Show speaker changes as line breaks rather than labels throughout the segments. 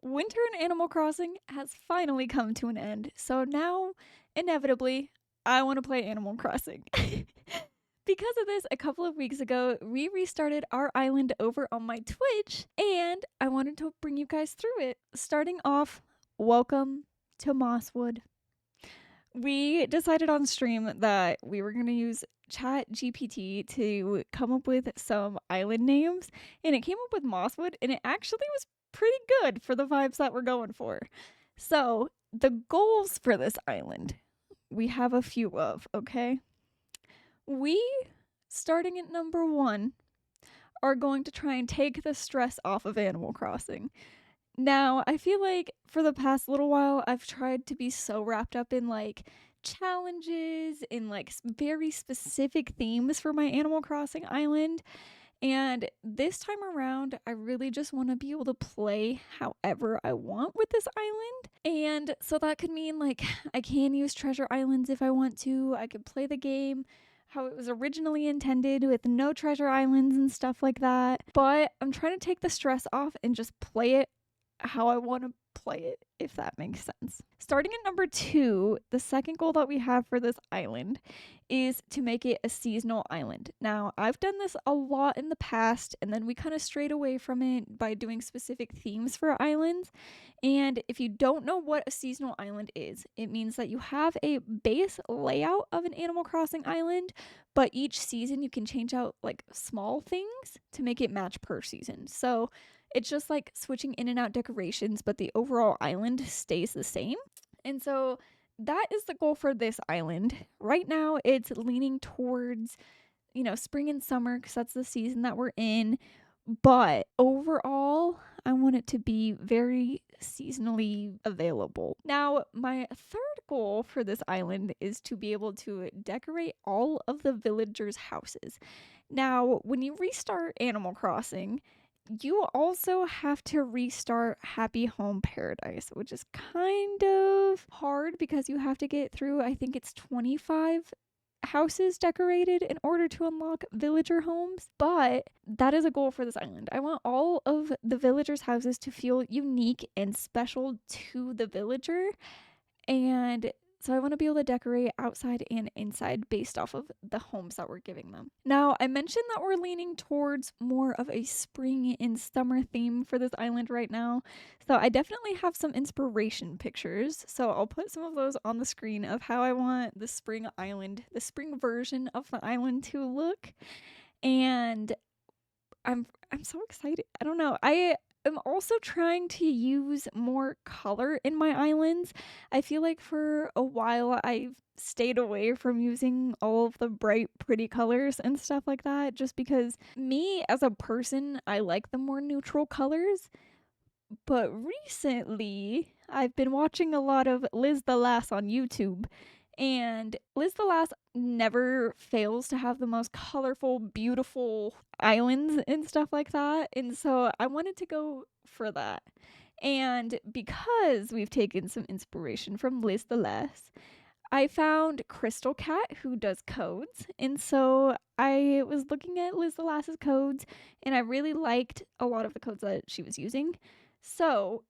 winter in Animal Crossing has finally come to an end. So now, inevitably, I want to play Animal Crossing. Because of this, a couple of weeks ago, we restarted our island over on my Twitch, and I wanted to bring you guys through it. Starting off, welcome to Mosswood. We decided on stream that we were going to use Chat GPT to come up with some island names, and it came up with Mosswood, and it actually was pretty good for the vibes that we're going for. So, the goals for this island, we have a few of, okay? We, starting at number 1, are going to try and take the stress off of Animal Crossing. Now, I feel like for the past little while, I've tried to be so wrapped up in like challenges, in like very specific themes for my Animal Crossing island. And this time around, I really just want to be able to play however I want with this island. And so that could mean like I can use treasure islands if I want to. I could play the game how it was originally intended with no treasure islands and stuff like that. But I'm trying to take the stress off and just play it how I want to play it, if that makes sense. Starting at number 2, the second goal that we have for this island is to make it a seasonal island. Now, I've done this a lot in the past, and then we kind of strayed away from it by doing specific themes for islands. And if you don't know what a seasonal island is, it means that you have a base layout of an Animal Crossing island, but each season you can change out like small things to make it match per season. So it's just like switching in and out decorations, but the overall island stays the same. And so that is the goal for this island. Right now, it's leaning towards, spring and summer because that's the season that we're in. But overall, I want it to be very seasonally available. Now, my third goal for this island is to be able to decorate all of the villagers' houses. Now, when you restart Animal Crossing, you also have to restart Happy Home Paradise, which is kind of hard because you have to get through, I think it's 25 houses decorated in order to unlock villager homes. But that is a goal for this island. I want all of the villagers' houses to feel unique and special to the villager. And so I want to be able to decorate outside and inside based off of the homes that we're giving them. Now, I mentioned that we're leaning towards more of a spring and summer theme for this island right now. So I definitely have some inspiration pictures. So I'll put some of those on the screen of how I want the spring island, the spring version of the island to look. And I'm so excited. I don't know. I'm also trying to use more color in my islands. I feel like for a while I've stayed away from using all of the bright, pretty colors and stuff like that, just because me as a person, I like the more neutral colors. But recently, I've been watching a lot of Liz the Lass on YouTube, and Liz the Lass never fails to have the most colorful, beautiful islands and stuff like that. And so I wanted to go for that. And because we've taken some inspiration from Liz the Lass, I found Crystal Cat who does codes. And so I was looking at Liz the Lass's codes, and I really liked a lot of the codes that she was using. So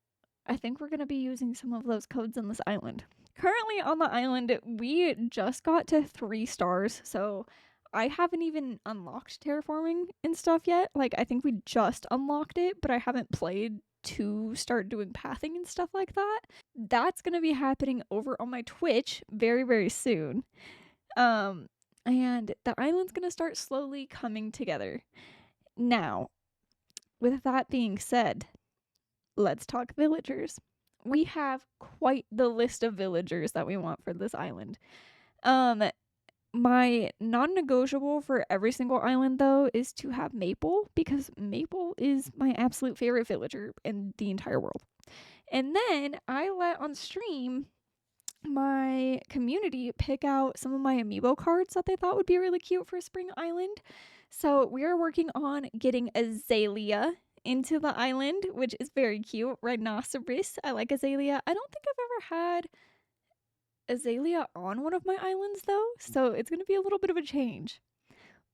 I think we're going to be using some of those codes on this island. Currently on the island, we just got to 3 stars, so I haven't even unlocked terraforming and stuff yet. Like, I think we just unlocked it, but I haven't played to start doing pathing and stuff like that. That's going to be happening over on my Twitch very, very soon. And the island's going to start slowly coming together. Now, with that being said, let's talk villagers. We have quite the list of villagers that we want for this island. My non-negotiable for every single island, though, is to have Maple, because Maple is my absolute favorite villager in the entire world. And then I let on stream my community pick out some of my amiibo cards that they thought would be really cute for Spring Island. So we are working on getting Azalea into the island, which is very cute. Rhinoceros. I like Azalea. I don't think I've ever had Azalea on one of my islands though, so it's going to be a little bit of a change.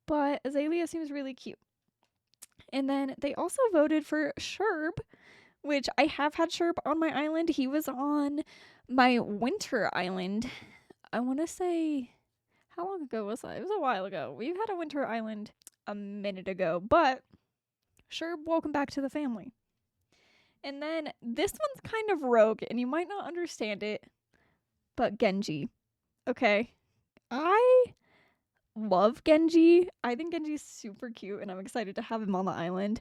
But Azalea seems really cute. And then they also voted for Sherb, which I have had Sherp on my island. He was on my winter island. I want to say, how long ago was that? It was a while ago. We've had a winter island a minute ago, but Sherp, welcome back to the family. And then this one's kind of rogue, and you might not understand it, but Genji. Okay. I love Genji. I think Genji's super cute, and I'm excited to have him on the island.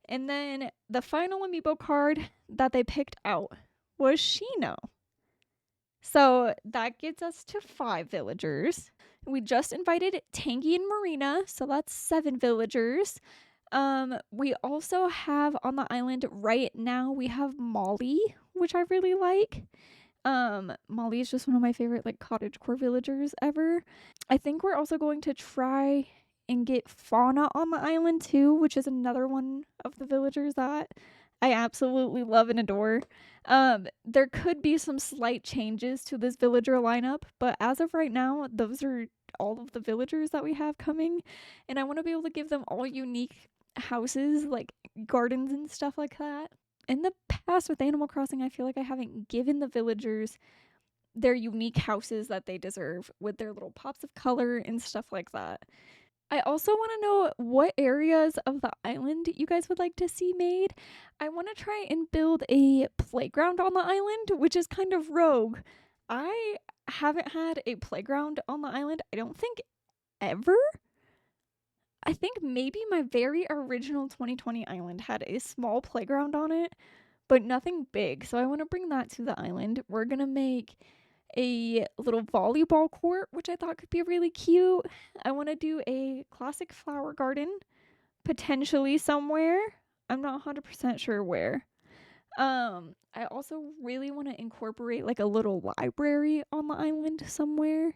And then the final amiibo card that they picked out was Shino. So that gets us to 5 villagers. We just invited Tangy and Marina, so that's 7 villagers. We also have on the island right now, we have Molly, which I really like. Molly is just one of my favorite like cottagecore villagers ever. I think we're also going to try and get Fauna on the island too, which is another one of the villagers that I absolutely love and adore. There could be some slight changes to this villager lineup, but as of right now, those are all of the villagers that we have coming, and I want to be able to give them all unique houses, like gardens and stuff like that. In the past with Animal Crossing, I feel like I haven't given the villagers their unique houses that they deserve with their little pops of color and stuff like that. I also want to know what areas of the island you guys would like to see made. I want to try and build a playground on the island, which is kind of rogue. I haven't had a playground on the island, I don't think ever. I think maybe my very original 2020 island had a small playground on it, but nothing big. So I want to bring that to the island. We're going to make a little volleyball court, which I thought could be really cute. I want to do a classic flower garden, potentially somewhere. I'm not 100% sure where. I also really want to incorporate like a little library on the island somewhere.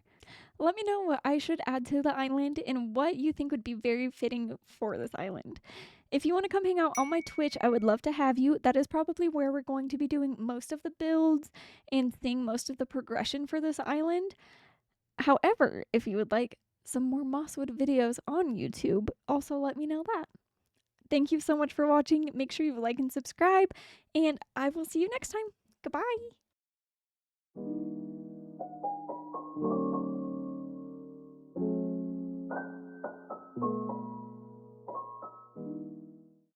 Let me know what I should add to the island and what you think would be very fitting for this island. If you want to come hang out on my Twitch, I would love to have you. That is probably where we're going to be doing most of the builds and seeing most of the progression for this island. However, if you would like some more Mosswood videos on YouTube, also let me know that. Thank you so much for watching. Make sure you like and subscribe, and I will see you next time. Goodbye.